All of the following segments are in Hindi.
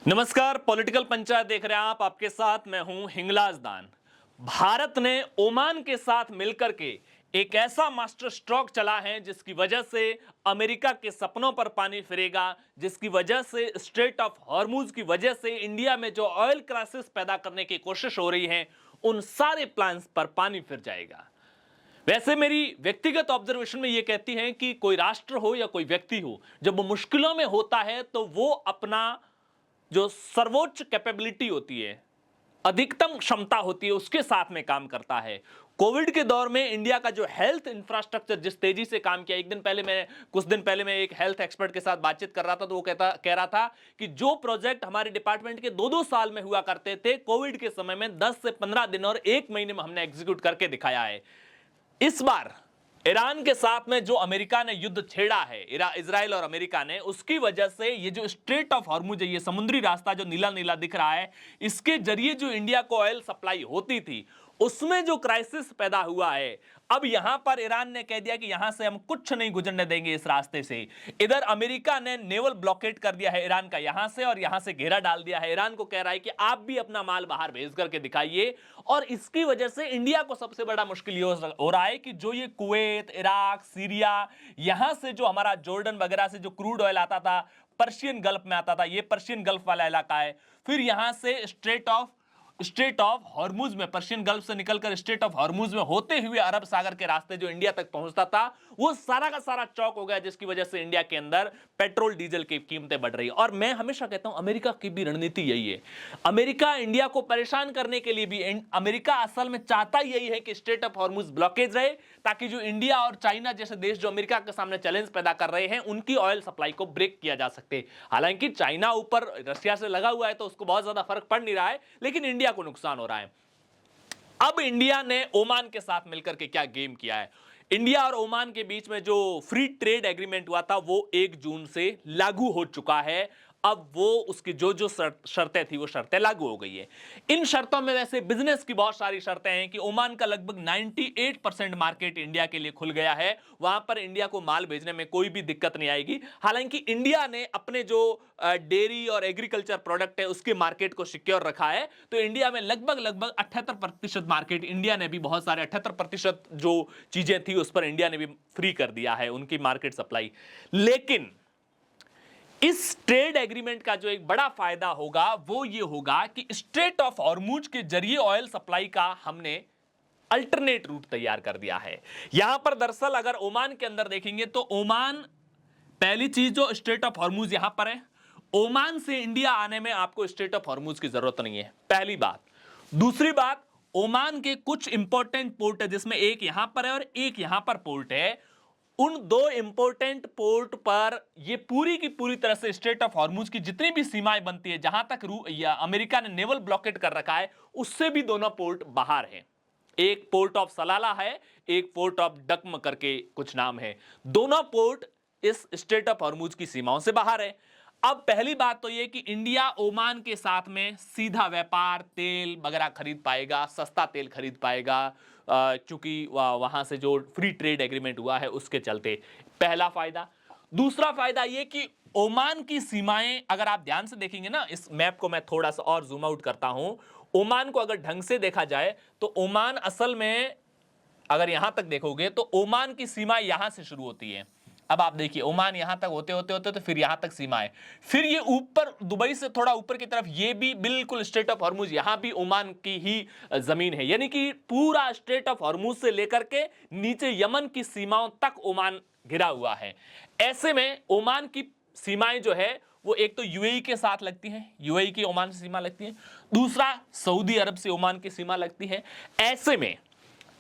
नमस्कार, पॉलिटिकल पंचायत देख रहे हैं आप। आपके साथ मैं हूं हिंगलाज दान। भारत ने ओमान के साथ मिलकर के एक ऐसा मास्टर स्ट्रोक चला है जिसकी वजह से अमेरिका के सपनों पर पानी फिरेगा, जिसकी वजह से स्ट्रेट ऑफ हॉर्मुज की वजह से इंडिया में जो ऑयल क्राइसिस पैदा करने की कोशिश हो रही है, उन सारे प्लान्स पर पानी फिर जाएगा। वैसे मेरी व्यक्तिगत ऑब्जर्वेशन में यह कहती है कि कोई राष्ट्र हो या कोई व्यक्ति हो, जब वो मुश्किलों में होता है तो वो अपना जो सर्वोच्च कैपेबिलिटी होती है, अधिकतम क्षमता होती है, उसके साथ में काम करता है। कोविड के दौर में इंडिया का जो हेल्थ इंफ्रास्ट्रक्चर जिस तेजी से काम किया, कुछ दिन पहले मैं एक हेल्थ एक्सपर्ट के साथ बातचीत कर रहा था, तो वो कह रहा था कि जो प्रोजेक्ट हमारे डिपार्टमेंट के 2-2 साल में हुआ करते थे, कोविड के समय में 10 से 15 दिन और 1 महीने में हमने एग्जीक्यूट करके दिखाया है। इस बार ईरान के साथ में जो अमेरिका ने युद्ध छेड़ा है, इजराइल और अमेरिका ने, उसकी वजह से ये जो स्ट्रेट ऑफ हॉर्मुज है, ये समुद्री रास्ता जो नीला नीला दिख रहा है, इसके जरिए जो इंडिया को ऑयल सप्लाई होती थी, उसमें जो क्राइसिस पैदा हुआ है, अब यहां पर ईरान ने कह दिया कि यहां से हम कुछ नहीं गुजरने देंगे इस रास्ते से। इधर अमेरिका ने नेवल ब्लॉकेट कर दिया है ईरान का यहां से, और यहां से घेरा डाल दिया है। ईरान को कह रहा है कि आप भी अपना माल बाहर भेज करके दिखाइए। और इसकी वजह से इंडिया को सबसे बड़ा मुश्किल ये हो रहा है कि जो ये कुवैत, इराक, सीरिया, यहां से जो हमारा जॉर्डन वगैरह से जो क्रूड ऑयल आता था, पर्शियन गल्फ में आता था, ये पर्शियन गल्फ वाला इलाका है। फिर यहां से स्ट्रेट ऑफ हॉर्मुज में, पर्शियन गल्फ से निकलकर स्ट्रेट ऑफ हॉर्मुज में होते हुए अरब सागर के रास्ते जो इंडिया तक पहुंचता था, वो सारा का सारा चौक हो गया, जिसकी वजह से इंडिया के अंदर पेट्रोल डीजल की कीमतें बढ़ रही है। और मैं हमेशा कहता हूं, अमेरिका की भी रणनीति यही है। अमेरिका इंडिया को परेशान करने के लिए भी, अमेरिका असल में चाहता यही है कि स्ट्रेट ऑफ हॉर्मुज ब्लॉकेज रहे, ताकि जो इंडिया और चाइना जैसे देश जो अमेरिका के सामने चैलेंज पैदा कर रहे हैं, उनकी ऑयल सप्लाई को ब्रेक किया जा सकते। हालांकि चाइना ऊपर रशिया से लगा हुआ है, तो उसको बहुत ज्यादा फर्क पड़ नहीं रहा है, लेकिन इंडिया को नुकसान हो रहा है। अब इंडिया ने ओमान के साथ मिलकर के क्या गेम किया है। इंडिया और ओमान के बीच में जो फ्री ट्रेड एग्रीमेंट हुआ था, वो 1 जून से लागू हो चुका है। अब वो उसकी जो जो शर्तें थी, वो शर्तें लागू हो गई है। इन शर्तों में वैसे बिजनेस की बहुत सारी शर्तें हैं कि ओमान का लगभग 98% मार्केट इंडिया के लिए खुल गया है। वहां पर इंडिया को माल भेजने में कोई भी दिक्कत नहीं आएगी। हालांकि इंडिया ने अपने जो डेयरी और एग्रीकल्चर प्रोडक्ट है, उसके मार्केट को सिक्योर रखा है। तो इंडिया में लगभग 78% मार्केट इंडिया ने भी, बहुत सारे 78% जो चीजें थी उस पर इंडिया ने भी फ्री कर दिया है उनकी मार्केट सप्लाई। लेकिन इस ट्रेड एग्रीमेंट का जो एक बड़ा फायदा होगा, वो ये होगा कि स्ट्रेट ऑफ हॉर्मुज के जरिए ऑयल सप्लाई का हमने अल्टरनेट रूट तैयार कर दिया है। यहां पर दरअसल अगर ओमान के अंदर देखेंगे, तो ओमान, पहली चीज, जो स्ट्रेट ऑफ हॉर्मुज यहां पर है, ओमान से इंडिया आने में आपको स्ट्रेट ऑफ हॉर्मुज की जरूरत नहीं है, पहली बात। दूसरी बात, ओमान के कुछ इंपॉर्टेंट पोर्ट है, जिसमें एक यहां पर है और एक यहां पर पोर्ट है। उन 2 इंपॉर्टेंट पोर्ट पर ये पूरी की पूरी तरह से स्ट्रेट ऑफ हॉर्मुज की जितनी भी सीमाएं बनती है, जहां तक अमेरिका ने नेवल ब्लॉकेट कर रखा है, उससे भी दोनों पोर्ट बाहर हैं। एक पोर्ट ऑफ सलाला है, एक पोर्ट ऑफ डकम करके कुछ नाम है। दोनों पोर्ट इस स्ट्रेट ऑफ हॉर्मुज की सीमाओं से बाहर है। अब पहली बात तो ये कि इंडिया ओमान के साथ में सीधा व्यापार, तेल वगैरह खरीद पाएगा, सस्ता तेल खरीद पाएगा, क्योंकि वहां से जो फ्री ट्रेड एग्रीमेंट हुआ है उसके चलते, पहला फायदा। दूसरा फायदा ये कि ओमान की सीमाएं, अगर आप ध्यान से देखेंगे ना, इस मैप को मैं थोड़ा सा और जूम आउट करता हूं, ओमान को अगर ढंग से देखा जाए, तो ओमान असल में, अगर यहां तक देखोगे, तो ओमान की सीमा यहां से शुरू होती है। अब आप देखिए, ओमान यहां तक होते होते होते तो फिर यहां तक सीमा है, फिर ये ऊपर दुबई से थोड़ा ऊपर की तरफ, ये भी बिल्कुल स्ट्रेट ऑफ हॉर्मुज, यहां भी ओमान की ही जमीन है। यानी कि पूरा स्ट्रेट ऑफ हॉर्मुज से लेकर के नीचे यमन की सीमाओं तक ओमान घिरा हुआ है। ऐसे में ओमान की सीमाएं जो है, वो एक तो यूएई के साथ लगती हैं, यूएई की ओमान से सीमा लगती है, दूसरा सऊदी अरब से ओमान की सीमा लगती है। ऐसे में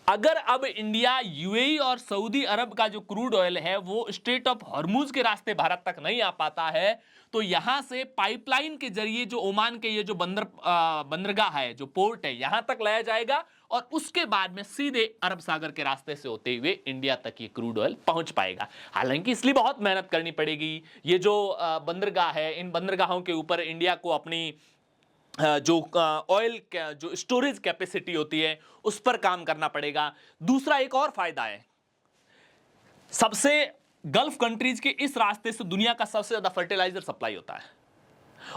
अगर अब इंडिया, यूएई और सऊदी अरब का जो क्रूड ऑयल है, वो स्ट्रेट ऑफ हॉर्मुज के रास्ते भारत तक नहीं आ पाता है, तो यहां से पाइपलाइन के जरिए जो ओमान के ये जो बंदरगाह है, जो पोर्ट है, यहां तक लाया जाएगा, और उसके बाद में सीधे अरब सागर के रास्ते से होते हुए इंडिया तक ये क्रूड ऑयल पहुंच पाएगा। हालांकि इसलिए बहुत मेहनत करनी पड़ेगी। ये जो बंदरगाह है, इन बंदरगाहों के ऊपर इंडिया को अपनी जो ऑयल जो स्टोरेज कैपेसिटी होती है, उस पर काम करना पड़ेगा। दूसरा एक और फायदा है, सबसे गल्फ कंट्रीज के इस रास्ते से दुनिया का सबसे ज्यादा फर्टिलाइजर सप्लाई होता है।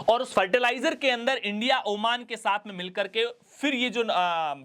और उस फर्टिलाइजर के अंदर इंडिया ओमान के साथ में मिलकर के फिर ये जो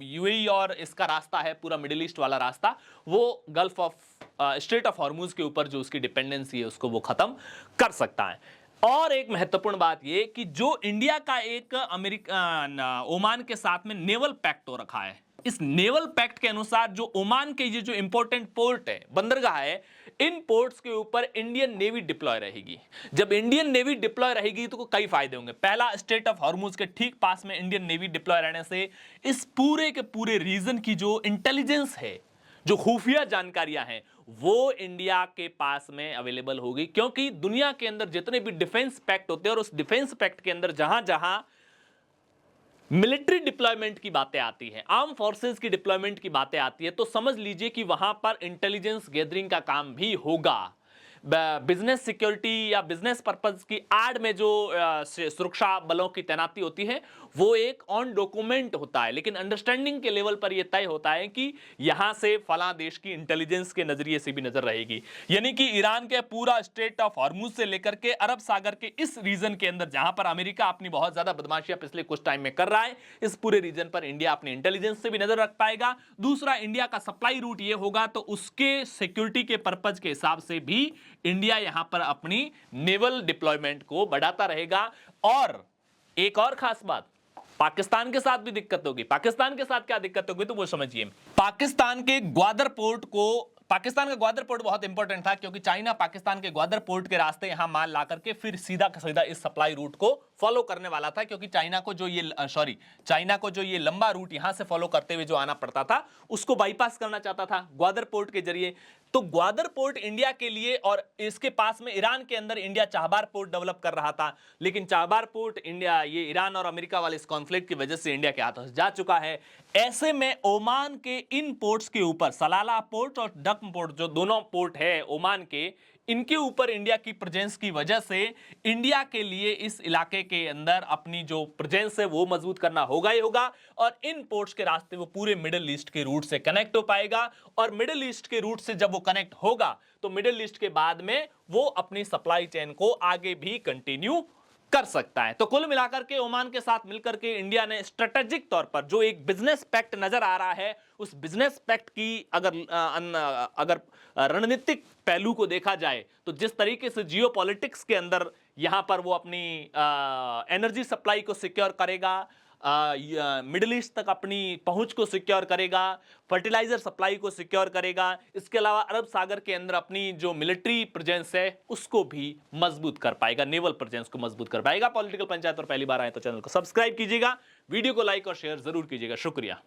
यूएई और इसका रास्ता है, पूरा मिडिल ईस्ट वाला रास्ता, वो gulf of straight of Hormuz के ऊपर जो उसकी डिपेंडेंसी है उसको वो खत्म कर सकता है। और एक महत्वपूर्ण बात ये कि जो इंडिया का एक अमेरिका ओमान के साथ में नेवल पैक्ट हो रखा है, इस नेवल पैक्ट के अनुसार जो ओमान के ये जो इंपॉर्टेंट पोर्ट है, बंदरगाह है, इन पोर्ट्स के ऊपर इंडियन नेवी डिप्लॉय रहेगी। जब इंडियन नेवी डिप्लॉय रहेगी तो कई फायदे होंगे। पहला, स्ट्रेट ऑफ हॉर्मुज के ठीक पास में इंडियन नेवी डिप्लॉय रहने से इस पूरे के पूरे रीजन की जो इंटेलिजेंस है, जो खुफिया जानकारियां हैं, वो इंडिया के पास में अवेलेबल होगी। क्योंकि दुनिया के अंदर जितने भी डिफेंस पैक्ट होते हैं और उस डिफेंस पैक्ट के अंदर जहां जहां मिलिट्री डिप्लॉयमेंट की बातें आती हैं, आर्म फोर्सेस की डिप्लॉयमेंट की बातें आती है, तो समझ लीजिए कि वहां पर इंटेलिजेंस गैदरिंग का काम भी होगा। बिजनेस सिक्योरिटी या बिजनेस पर्पस की आड़ में जो सुरक्षा बलों की तैनाती होती है वो एक ऑन डॉक्यूमेंट होता है, लेकिन अंडरस्टैंडिंग के लेवल पर यह तय होता है कि यहां से फला देश की इंटेलिजेंस के नजरिए से भी नजर रहेगी। यानी कि ईरान के पूरा स्ट्रेट ऑफ हॉर्मुज से लेकर के अरब सागर के इस रीजन के अंदर जहां पर अमेरिका अपनी बहुत ज्यादा बदमाशियां पिछले कुछ टाइम में कर रहा है, इस पूरे रीजन पर इंडिया अपनी इंटेलिजेंस से भी नजर रख पाएगा। दूसरा, इंडिया का सप्लाई रूट ये होगा तो उसके सिक्योरिटी के पर्पज के हिसाब से भी इंडिया यहां पर अपनी नेवल डिप्लॉयमेंट को बढ़ाता रहेगा। और एक और खास बात, पाकिस्तान के साथ भी दिक्कत होगी। पाकिस्तान के साथ क्या दिक्कत होगी तो वो समझिए। पाकिस्तान के ग्वादर पोर्ट को, पाकिस्तान का ग्वादर पोर्ट बहुत इंपॉर्टेंट था क्योंकि चाइना पाकिस्तान के ग्वादर पोर्ट के रास्ते यहां माल ला करके फिर सीधा का सीधा इस सप्लाई रूट को फॉलो करने वाला था। क्योंकि चाइना को जो ये लंबा रूट यहां से फॉलो करते हुए जो आना पड़ता था उसको बाईपास करना चाहता था ग्वादर पोर्ट के जरिए। तो ग्वादर पोर्ट इंडिया के लिए, और इसके पास में ईरान के अंदर इंडिया चाहबार पोर्ट डेवलप कर रहा था, लेकिन चाहबार पोर्ट इंडिया, ये ईरान और अमेरिका वाले इस कॉन्फ्लिक्ट की वजह से इंडिया के हाथों से जा चुका है। ऐसे में ओमान के इन पोर्ट्स के ऊपर, सलाला पोर्ट और डक्म पोर्ट, जो दोनों पोर्ट है ओमान के, इनके ऊपर इंडिया की प्रेजेंस की वजह से इंडिया के लिए इस इलाके के अंदर अपनी जो प्रेजेंस है वो मजबूत करना होगा ही होगा। और इन पोर्ट्स के रास्ते वो पूरे मिडिल ईस्ट के रूट से कनेक्ट हो पाएगा। और मिडिल ईस्ट के रूट से जब वो कनेक्ट होगा तो मिडिल ईस्ट के बाद में वो अपनी सप्लाई चेन को आगे भी कंटिन्यू कर सकता है। तो कुल मिलाकर के ओमान के साथ मिलकर के इंडिया ने स्ट्रेटेजिक तौर पर जो एक बिजनेस पैक्ट नजर आ रहा है, उस बिजनेस पैक्ट की अगर रणनीतिक पहलू को देखा जाए तो जिस तरीके से जियोपॉलिटिक्स के अंदर यहां पर वो अपनी एनर्जी सप्लाई को सिक्योर करेगा, मिडिल ईस्ट तक अपनी पहुंच को सिक्योर करेगा, फर्टिलाइजर सप्लाई को सिक्योर करेगा, इसके अलावा अरब सागर के अंदर अपनी जो मिलिट्री प्रेजेंस है उसको भी मजबूत कर पाएगा, नेवल प्रेजेंस को मजबूत कर पाएगा। पॉलिटिकल पंचायत पर पहली बार आए तो चैनल को सब्सक्राइब कीजिएगा, वीडियो को लाइक और शेयर जरूर कीजिएगा। शुक्रिया।